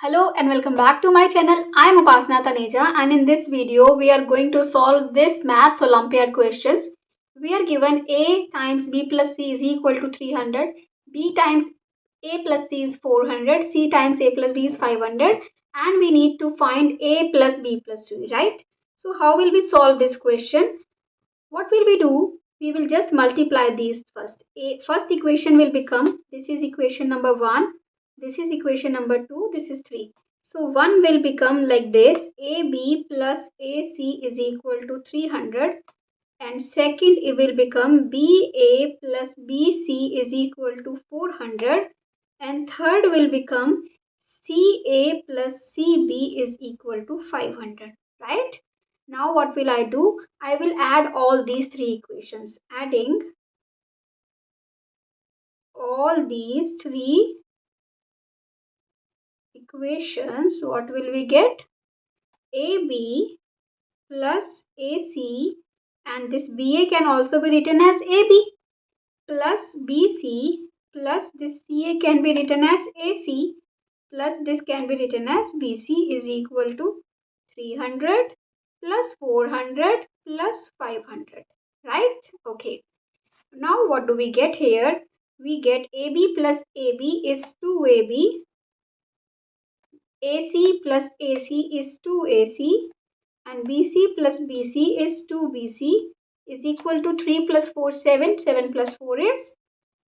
Hello and welcome back to my channel. I am Upasana and in this video we are going to solve this Maths Olympiad questions. We are given A times B plus C is equal to 300, B times A plus C is 400, C times A plus B is 500 and we need to find A plus B plus C, right? So how will we solve this question? What will we do? We will just multiply these first. First equation will become, this is equation number 1, this is equation number 2, this is 3. So 1 will become like this, AB plus AC is equal to 300, and second it will become BA plus BC is equal to 400, and third will become CA plus CB is equal to 500, right? Now what will I do? I will add all these three equations. Adding all these three equations, what will we get? AB plus AC, and this BA can also be written as AB, plus BC plus this CA can be written as AC plus this can be written as BC is equal to 300 plus 400 plus 500, right? Okay. Now what do we get here? We get AB plus AB is 2AB, AC plus AC is 2AC, and BC plus BC is 2BC is equal to 3 plus 4 7, 7 plus 4 is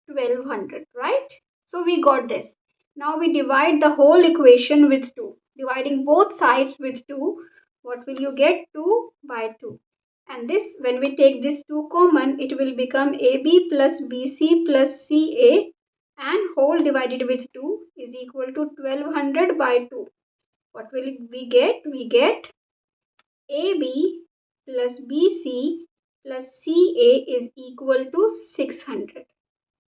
1200, right? So we got this. Now we divide the whole equation with 2. Dividing both sides with 2, what will you get? 2 by 2. And this, when we take this 2 common, it will become AB plus BC plus CA, and whole divided with 2 is equal to 1200 by 2. What will we get? We get AB plus BC plus CA is equal to 600.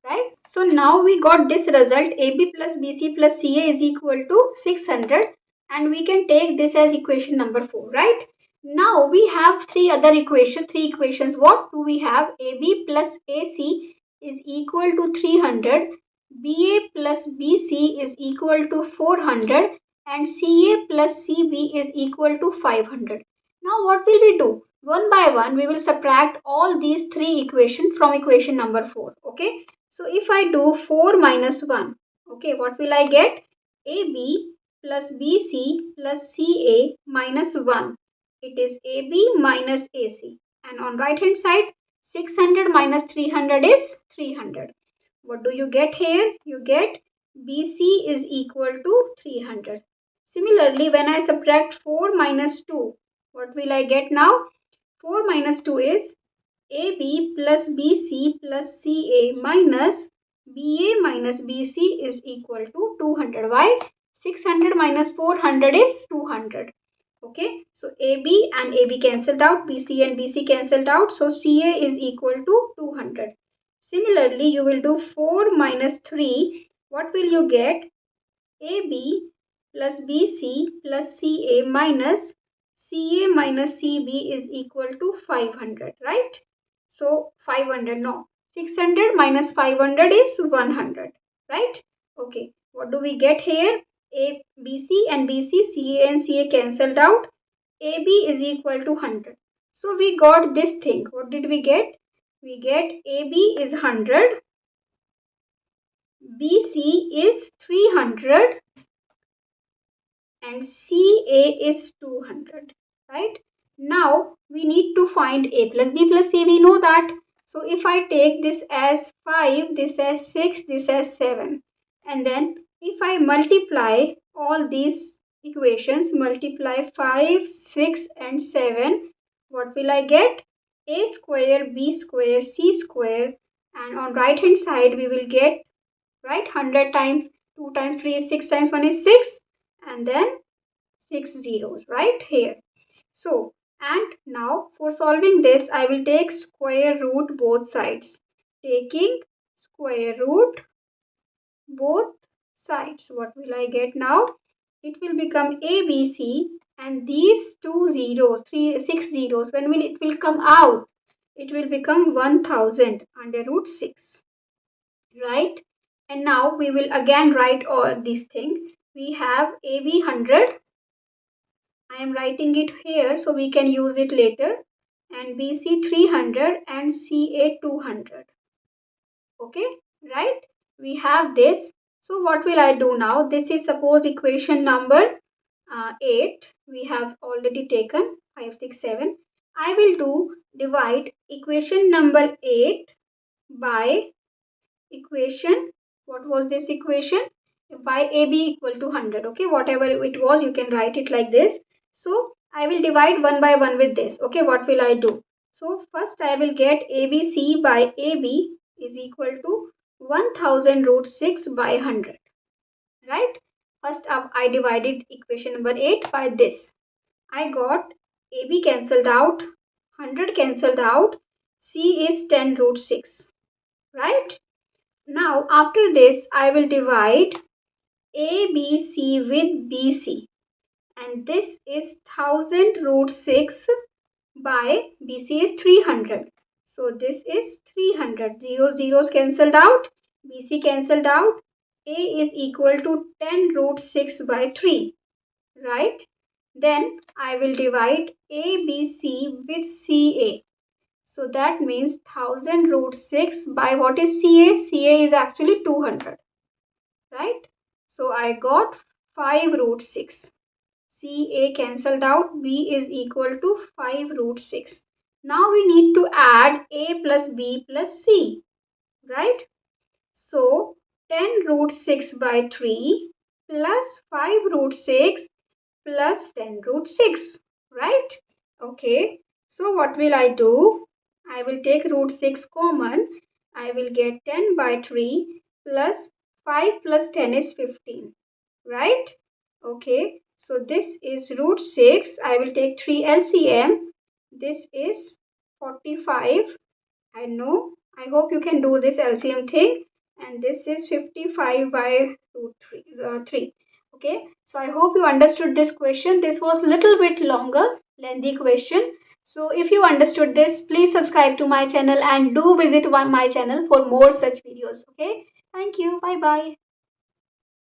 Right? So now we got this result, AB plus BC plus CA is equal to 600, and we can take this as equation number 4, right? Now we have three equations. What do we have? AB plus AC is equal to 300, BA plus BC is equal to 400, and CA plus CB is equal to 500. Now what will we do? One by one we will subtract all these three equations from equation number 4, okay? So if I do 4 minus 1, okay, what will I get? AB plus BC plus CA minus 1. It is AB minus AC. And on right hand side, 600 minus 300 is 300. What do you get here? You get BC is equal to 300. Similarly, when I subtract 4 minus 2, what will I get now? 4 minus 2 is AB plus BC plus CA minus BA minus BC is equal to 200. Why? 600 minus 400 is 200. Okay, so AB and AB cancelled out, BC and BC cancelled out, so CA is equal to 200. Similarly, you will do 4 minus 3. What will you get? AB plus BC plus CA minus CA minus CB is equal to 500, right? So 500, no. 600 minus 500 is 100, right? Okay, what do we get here? BC and BC, CA and CA cancelled out. AB is equal to 100. So we got this thing. What did we get? We get AB is 100, BC is 300, and CA is 200, right? Now we need to find A plus B plus C, we know that. So if I take this as 5, this as 6, this as 7, and then if I multiply all these equations, multiply 5, 6 and 7, what will I get? A square, B square, C square, and on right hand side we will get, right, 100 times 2 times 3 is 6 times 1 is 6, and then 6 zeros right here. So, and now for solving this, I will take square root both sides. Taking square root both sides, what will I get now? It will become ABC, and these 2 zeros, 6 zeros, when will it will come out? It will become 1000 under root 6, right? And now we will again write all these things. we have AB 100. I am writing it here so we can use it later. And BC 300 and CA 200. Okay, right? We have this. So what will I do now? This is suppose equation number 8. We have already taken 5, 6, 7. I will do divide equation number 8 by equation, what was this equation, by AB equal to 100. Okay, whatever it was, you can write it like this. So I will divide one by one with this. Okay, what will I do? So first I will get ABC by AB is equal to 1000 root 6 by 100, right? First up I divided equation number 8 by this. I got AB cancelled out, 100 cancelled out, C is 10 root 6, right? Now after this I will divide ABC with BC, and this is 1000 root 6 by BC is 300. So this is 300. Zeros cancelled out, BC cancelled out. A is equal to 10 root 6 by 3, right? Then I will divide ABC with CA. So that means 1000 root 6 by what is CA? CA is actually 200, right? So I got 5 root 6. CA cancelled out, B is equal to 5 root 6. Now we need to add A plus B plus C, right? So 10 root 6 by 3 plus 5 root 6 plus 10 root 6, right? Okay, so what will I do? I will take root 6 common. I will get 10 by 3 plus 5 plus 10 is 15, right? Okay, so this is root 6. I will take 3 LCM. This is 45. I know. I hope you can do this LCM thing. And this is 55 by root 3. Okay, so I hope you understood this question. This was little bit longer, lengthy question. So if you understood this, please subscribe to my channel and do visit my channel for more such videos. Okay, thank you. Bye bye.